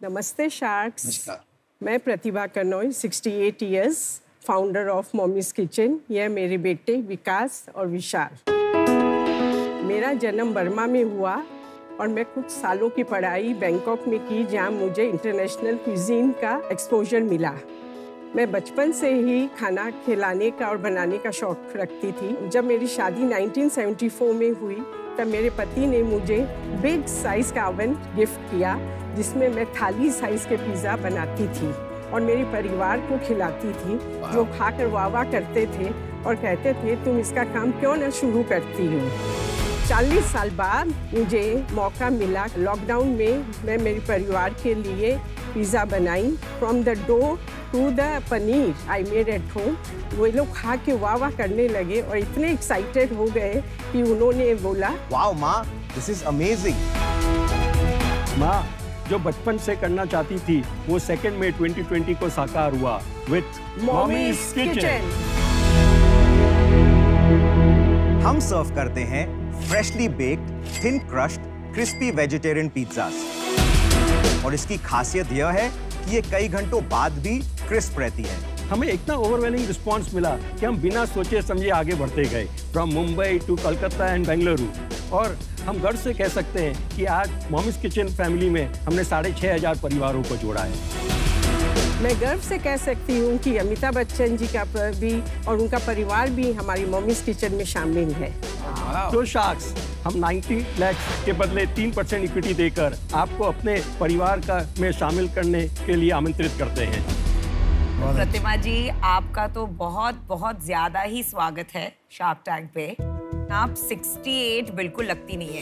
नमस्ते शार्क्स। नमस्कार। मैं प्रतिभा कनॉय, 68 years, founder of mommies kitchen. यह मेरे बेटे विकास और विशाल। मेरा जन्म बर्मा में हुआ और मैं कुछ सालों की पढ़ाई बैंकॉक में की, जहाँ मुझे इंटरनेशनल क्विजीन का एक्सपोजर मिला। मैं बचपन से ही खाना खिलाने का और बनाने का शौक रखती थी। जब मेरी शादी 1974 में हुई तब मेरे पति ने मुझे बिग साइज का ओवन गिफ्ट किया, जिसमें मैं थाली साइज के पिज़्ज़ा बनाती थी और मेरे परिवार को खिलाती थी, जो खाकर वाह करते थे और कहते थे तुम इसका काम क्यों न शुरू करती हो। 40 साल बाद मुझे मौका मिला। लॉकडाउन में मैं मेरे परिवार के लिए पिज़्ज़ा बनाई। From the dough to the paneer I made at home. वो लोग खा के वाह करने लगे और इतने एक्साइटेड हो गए कि उन्होंने बोला, वाओ माँ, दिस इज अमेजिंग। माँ जो बचपन से करना चाहती थी वो 2 मई 2020 को साकार हुआ विथ मॉमीज किचन। हम सर्व करते हैं freshly baked, thin crushed, crispy vegetarian pizzas और इसकी खासियत यह है कि ये कई घंटों बाद भी क्रिस्प रहती है। हमें इतना ओवरवेलमिंग रिस्पांस मिला कि हम बिना सोचे समझे आगे बढ़ते गए, from Mumbai to Kolkata and Bengaluru. और हम गर्व से कह सकते हैं कि आज मॉमीज किचन फैमिली में हमने 6,500 परिवारों को जोड़ा है। मैं गर्व से कह सकती हूँ कि अमिताभ बच्चन जी का भी और उनका परिवार भी हमारी मॉमीज किचन में शामिल है। तो शार्क्स, हम 90 लाख के बदले 3% इक्विटी देकर आपको अपने परिवार का में शामिल करने के लिए आमंत्रित करते हैं। प्रतिमा जी, आपका तो बहुत बहुत ज्यादा ही स्वागत है शार्क टैंक पे। आप 68 बिल्कुल लगती नहीं है।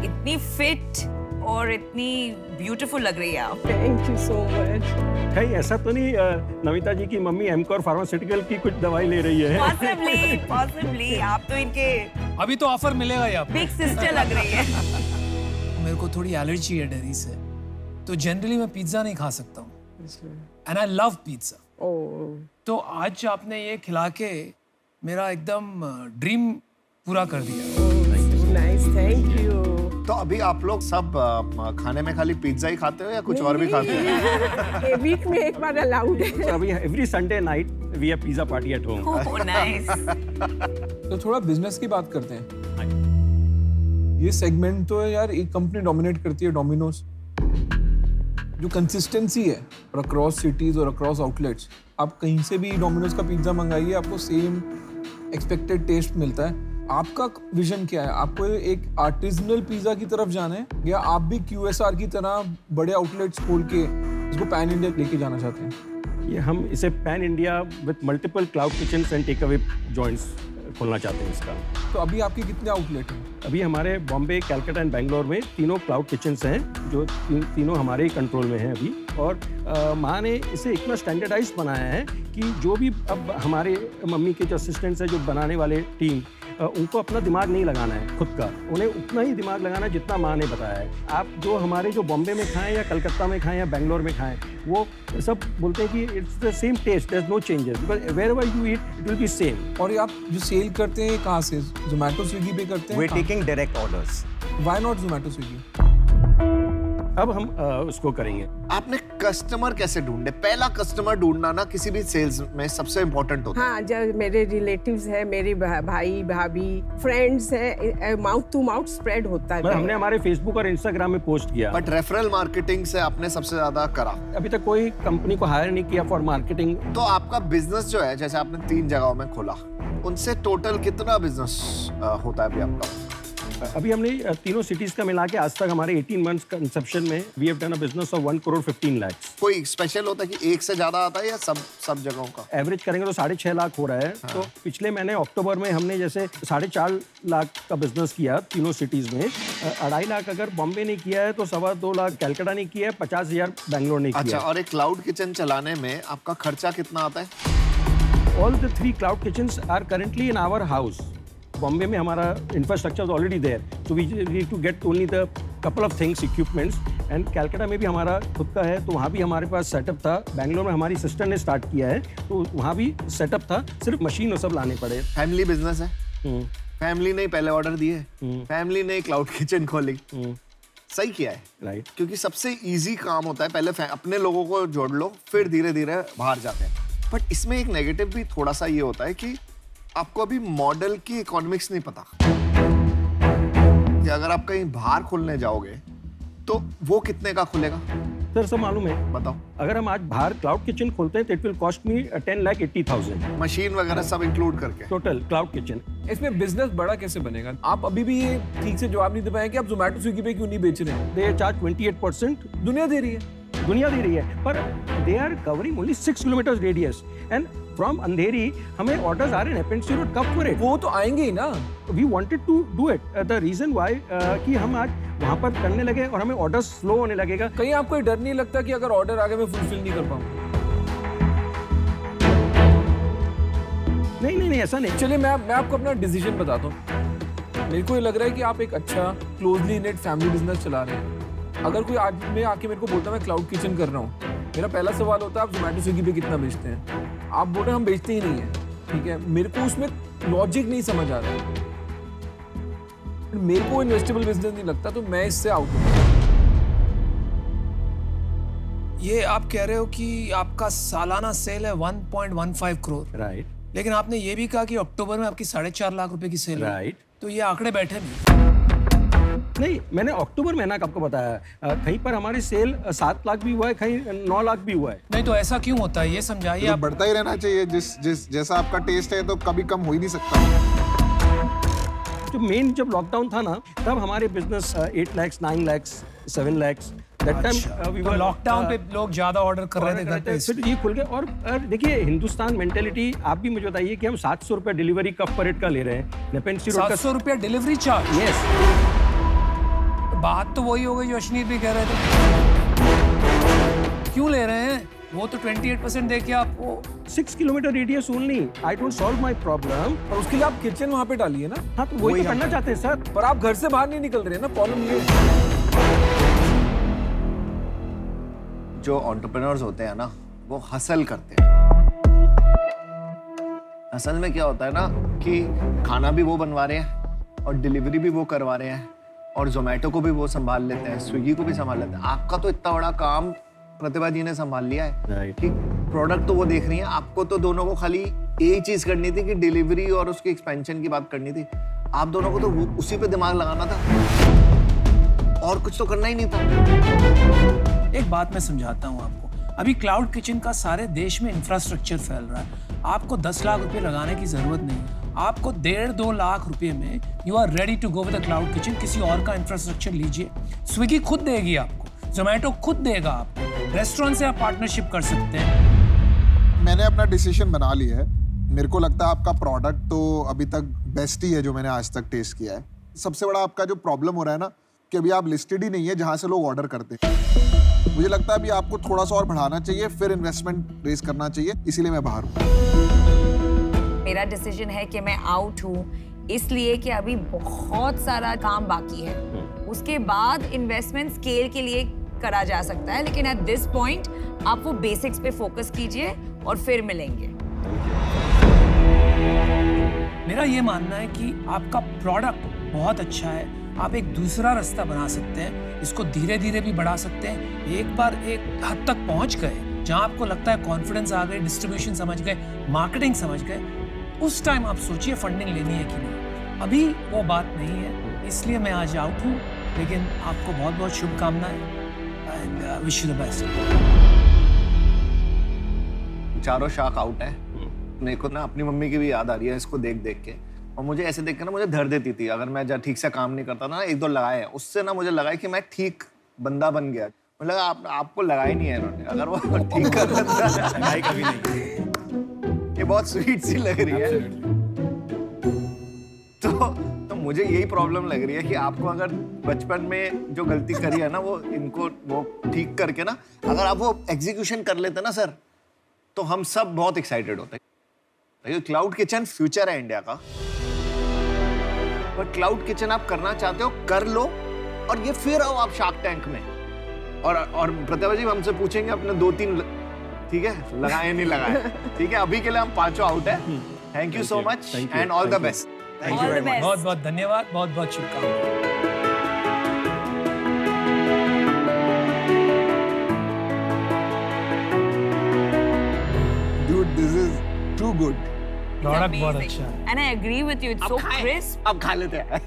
इतनी फिट और इतनी ब्यूटीफुल लग रही है आप। Thank you so much. कहीं ऐसा तो नहीं नमिता जी की मम्मी एमकॉर फार्मास्यूटिकल की कुछ दवाई ले रही है? पॉसिबली आप तो इनके अभी तो ऑफर मिलेगा ही आपको। बिग सिस्टर लग रही है। मेरे को थोड़ी एलर्जी है डेयरी से, तो जनरली मैं पिज्जा नहीं खा सकता हूँ, एंड आई लव पिज्जा। तो आज आपने ये खिला के मेरा एकदम ड्रीम पूरा कर दिया। Nice, thank you. तो अभी आप लोग सब खाने में खाली पिज्जा ही खाते हो या कुछ और भी खाते हो? वीक में एक बार अलाउड है। So अभी every Sunday night we have pizza party at home. Oh nice. तो थोड़ा बिजनेस की बात करते हैं। ये सेगमेंट तो यार एक कंपनी डोमिनेट करती है, डोमिनोज। जो कंसिस्टेंसी है और अक्रॉस सिटीज और अक्रॉस आउटलेट्स, आप कहीं से भी डोमिनोज का पिज्जा मंगाइए, आपको सेम एक्सपेक्टेड टेस्ट मिलता है। आपका विजन क्या है? आपको एक आर्टिजनल पिज्जा की तरफ जाना है या आप भी QSR की तरह बड़े आउटलेट्स खोल के इसको पैन इंडिया लेके जाना चाहते हैं? ये हम इसे pan India with multiple cloud kitchens and take away joints खोलना चाहते हैं इसका। तो अभी आपके कितने आउटलेट हैं? अभी हमारे बॉम्बे, कलकत्ता एंड बेंगलोर में तीनों क्लाउड किचन्स हैं, जो तीनों हमारे ही कंट्रोल में हैं अभी। और माँ ने इसे इतना स्टैंडर्डाइज बनाया है कि जो भी अब हमारे मम्मी के जो असिस्टेंट्स हैं, जो बनाने वाले टीम, उनको अपना दिमाग नहीं लगाना है खुद का, उन्हें उतना ही दिमाग लगाना है जितना माँ ने बताया है। आप जो हमारे जो बॉम्बे में खाएं या कलकत्ता में खाएं या बेंगलोर में खाएं, वो सब बोलते हैं कि it's the same taste, there is no changes, because wherever you eat it will be same. और ये आप जो सेल करते हैं कहाँ से? जोमेटो, स्विगी पे करते हैं? We are taking direct orders. Why not Zomato, Swiggy? अब हम उसको करेंगे। आपने कस्टमर कैसे ढूंढे? पहला कस्टमर ढूंढना ना किसी भी सेल्स में सबसे इम्पोर्टेंट होता है। हाँ, जब मेरे रिलेटिव्स है, मेरे भाई भाभी, फ्रेंड्स है, माउथ टू माउथ स्प्रेड होता है। हमने हमारे फेसबुक और इंस्टाग्राम में पोस्ट किया। बट रेफरल मार्केटिंग से आपने सबसे ज्यादा करा। अभी तक कोई कंपनी को हायर नहीं किया फॉर मार्केटिंग। तो आपका बिजनेस जो है, जैसे आपने 3 जगहों में खोला, उनसे टोटल कितना बिजनेस होता है अभी आपका? अभी हमने तीनों सिटीज का मिला के आज तक हमारे 18 मंथ्स कंसेप्शन में we have done a business of 1 crore 15 lakh. कोई स्पेशल होता है कि एक से ज्यादा आता है या सब जगहों का एवरेज करेंगे तो 6.5 लाख हो रहा है। हाँ। तो पिछले महीने अक्टूबर में हमने जैसे 4.5 लाख का बिजनेस किया तीनों सिटीज में। 2.5 लाख अगर बॉम्बे ने किया है तो 2.25 लाख कलकत्ता ने किया है, 50,000 बैंगलोर ने किया। अच्छा, और एक क्लाउड किचन चलाने में आपका खर्चा कितना आता है? All the 3 cloud kitchens are currently in our house. Bombay में हमारा infrastructure already there, so we need to get only the couple of things, equipments. And Calcutta में भी हमारा खुद का है, तो वहाँ भी हमारे पास सेटअप था। बैंगलोर में हमारी सिस्टर ने स्टार्ट किया है, तो वहाँ भी सेटअप था, सिर्फ मशीन और सब लाने पड़े। फैमिली बिजनेस है, फैमिली ने पहले ऑर्डर दिए, फैमिली ने क्लाउड किचन खोली, सही किया है, राइट। क्योंकि सबसे इजी काम होता है पहले अपने लोगों को जोड़ लो, फिर धीरे धीरे बाहर जाते हैं। बट इसमें एक नेगेटिव भी थोड़ा सा ये होता है कि आपको अभी मॉडल की इकोनॉमिक्स नहीं पता कि अगर आप कहीं बाहर खोलने जाओगे तो वो कितने का खुलेगा। सर सब मालूम है, बताओ। अगर हम आज बाहर क्लाउड किचन खोलते हैं तो it will cost me 10,80,000 machine वगैरह सब इंक्लूड करके टोटल क्लाउड किचन। इसमें बिजनेस बड़ा कैसे बनेगा? आप अभी भी ये ठीक से जवाब नहीं दे पाए कि आप जोमेटो स्विगी पे क्यों नहीं बेच रहे हैं? दे चार्ज 28%, दुनिया दे रही है, दुनिया दे रही है, पर they are covering only 6 kilometre radius and from Andheri हमें ऑर्डर्स आ रहे हैं पेंट रोड कब फॉर इट। वो तो आएंगे ही ना। We wanted to do it, the reason why कि हम आज वहां पर करने लगे और हमें ऑर्डर स्लो होने लगेगा। कहीं आपको डर नहीं लगता कि अगर ऑर्डर आगे मैं फुलफिल नहीं कर पाऊंगा? नहीं ऐसा नहीं। चलिए मैं आपको अपना डिसीजन बताता हूँ। मेरे को ये लग रहा है कि आप एक अच्छा क्लोजली नेट फैमिली बिजनेस चला रहे हैं। अगर कोई आज में आके मेरे को बोलता है मैं क्लाउड किचन कर रहा हूँ, मेरा पहला सवाल होता है आप जोमेटो स्विगी पे कितना बेचते हैं? आप बोल रहे हैं हम बेचते ही नहीं है, ठीक है। मेरे को उसमें लॉजिक नहीं समझ आ रहा है, मेरे को इन्वेस्टेबल बिजनेस नहीं लगता, तो मैं इससे आउट हूँ। ये आप कह रहे हो कि आपका सालाना सेल है 1.15 करोड़, राइट। लेकिन आपने ये भी कहा कि अक्टूबर में आपकी 4.5 लाख रुपए की सेल है, राइट। तो ये आंकड़े बैठे नहीं, मैंने अक्टूबर महीना का आपको बताया। कहीं पर हमारी सेल 7 लाख भी हुआ है, कहीं 9 लाख भी हुआ है। नहीं, तो ऐसा क्यों होता है ये समझाइए आप। बढ़ता ही रहना चाहिए, जैसा आपका टेस्ट है तो कभी कम हो ही नहीं सकता। जो मेन जब लॉकडाउन था ना, तब हमारे business 8 lakh, 9 lakh, 7 lakh, that time तो लॉकडाउन पे लोग ज्यादा ऑर्डर कर रहे थे घर पे, फिर ये खुल गए। और देखिए हिंदुस्तान मेंटेलिटी, आप भी मुझे बताइए कि हम 700 रुपए डिलीवरी कफ पर का ले रहे हैं, नेपेंसी रोड का 700 रुपया डिलीवरी चार्ज। यस, बात तो वही हो गई जो अश्नीर भी कह रहे थे। क्यों ले रहे हैं? वो तो 28% देके आपको 6 kilometre radius only. I don't solve my problem. और उसके लिए आप किचन वहां पे डालिए ना। हाँ, तो वही तो करना चाहते हैं सर। पर आप घर से बाहर नहीं निकल रहे ना, प्रॉब्लम ये है। जो एंटरप्रेन्योर्स होते हैं ना, वो हसल करते हैं। असल में क्या होता है ना कि खाना भी वो बनवा रहे हैं और डिलीवरी भी वो करवा रहे हैं और जोमेटो को भी वो संभाल लेते हैं, स्विगी को भी संभाल लेते हैं। आपका तो इतना बड़ा काम प्रतिभा जी ने संभाल लिया है कि प्रोडक्ट तो वो देख रही है, आपको तो दोनों को खाली एक चीज करनी थी कि डिलीवरी और उसकी एक्सपेंशन की बात करनी थी। आप दोनों को तो उसी पे दिमाग लगाना था और कुछ तो करना ही नहीं था। एक बात मैं समझाता हूँ आपको। अभी क्लाउड किचन का सारे देश में इंफ्रास्ट्रक्चर फैल रहा है। आपको 10 लाख रुपए लगाने की जरूरत नहीं। आपको 1.5-2 लाख रुपए में you are ready to go with the cloud kitchen. किसी और का इंफ्रास्ट्रक्चर लीजिए, स्विगी खुद देगी आपको, जोमेटो खुद देगा आपको, रेस्टोरेंट से आप पार्टनरशिप कर सकते हैं। मैंने अपना डिसीजन बना लिया है। मेरे को लगता है आपका प्रोडक्ट तो अभी तक बेस्ट ही है जो मैंने आज तक टेस्ट किया है। सबसे बड़ा आपका जो प्रॉब्लम हो रहा है ना कि अभी आप लिस्टेड ही नहीं है जहां से लोग ऑर्डर करते हैं। मुझे लगता है अभी आपको थोड़ा सा और बढ़ाना चाहिए, फिर इन्वेस्टमेंट रेज करना चाहिए, इसीलिए मैं बाहर हूँ। मेरा डिसीजन है कि मैं आउट हूँ, इसलिए कि अभी बहुत सारा काम बाकी है। उसके बाद इन्वेस्टमेंट स्केल के लिए करा जा सकता है, लेकिन एट दिस पॉइंट आप वो बेसिक्स पे फोकस कीजिए और फिर मिलेंगे। मेरा ये मानना है कि आपका प्रोडक्ट बहुत अच्छा है, आप एक दूसरा रास्ता बना सकते हैं, इसको धीरे धीरे भी बढ़ा सकते हैं। एक बार एक हद तक पहुंच गए जहां आपको लगता है कॉन्फिडेंस आ गई, डिस्ट्रीब्यूशन समझ गए, मार्केटिंग समझ गए, उस टाइम आप सोचिए फंडिंग लेनी है कि नहीं। अभी वो बात नहीं है, इसलिए मैं आज आउट हूँ। लेकिन आपको बहुत बहुत शुभकामनाएं and wish you the best. चारों शाख आउट है। मेरे को ना अपनी मम्मी की भी याद आ रही है इसको देख देख के, और मुझे ऐसे देख के ना मुझे धर देती थी अगर मैं ठीक से काम नहीं करता ना। 1-2 लगाए, उससे ना मुझे लगा कि मैं ठीक बंदा बन गया। मुझे लगा आपको लगाया नहीं है इन्होंने, अगर वो ठीक कर देता लगाई कभी नहीं। ये बहुत स्वीट सी लग रही है। तो मुझे यही प्रॉब्लम लग रही है कि आपको अगर बचपन में जो गलती करी है ना वो इनको वो ठीक करके ना अगर आप वो एग्जीक्यूशन कर लेते ना सर, तो हम सब बहुत एक्साइटेड होते हैं। क्लाउड किचन फ्यूचर है इंडिया का, पर क्लाउड किचन आप करना चाहते हो कर लो और ये फिर आओ आप शार्क टैंक में और प्रतिभा जी हमसे पूछेंगे अपने 2-3 ठीक है लगाए नहीं लगाए। ठीक है, अभी के लिए हम 5 आउट है। Thank you so much and all the best. बहुत बहुत धन्यवाद, बहुत बहुत शुभकामनाएं। dude, this is too good. Product बहुत अच्छा है। And I agree with you. It's so crisp. अब खा लेते हैं।